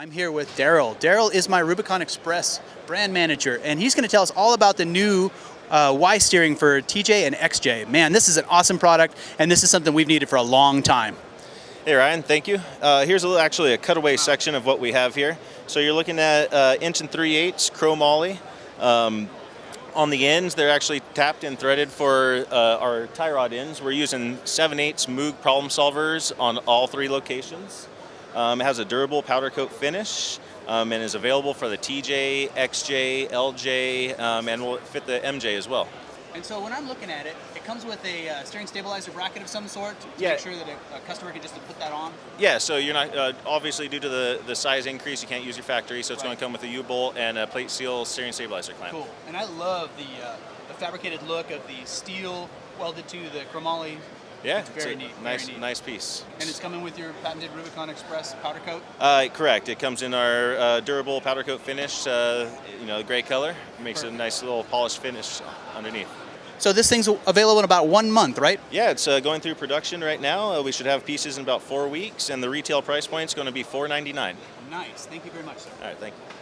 I'm here with Daryl. Daryl is my Rubicon Express brand manager, and he's going to tell us all about the new Y steering for TJ and XJ. Man, this is an awesome product, and this is something we've needed for a long time. Hey Ryan, thank you. Here's actually a cutaway section of what we have here. So you're looking at Inch 3/8 Chromoly. On the ends, they're actually tapped and threaded for our tie rod ends. We're using 7/8 Moog Problem Solvers on all three locations. It has a durable powder coat finish and is available for the TJ, XJ, LJ, and will fit the MJ as well. And so when I'm looking at it, it comes with a steering stabilizer bracket of some sort to Yeah. make sure that a customer can just put that on. Yeah, so you're not, obviously due to the size increase, you can't use your factory, so it's Right. going to come with a U-bolt and a plate seal steering stabilizer clamp. Cool. And I love the fabricated look of the steel welded to the chromoly. Yeah, It's very neat. Nice, very neat. nice piece. And it's coming with your patented Rubicon Express powder coat? Correct. It comes in our durable powder coat finish, gray color. Makes Perfect. a nice little polished finish underneath. So this thing's available in about 1 month, right? Yeah, it's going through production right now. We should have pieces in about 4 weeks, and the retail price point is going to be $4.99. Nice. Thank you very much, sir. All right, thank you.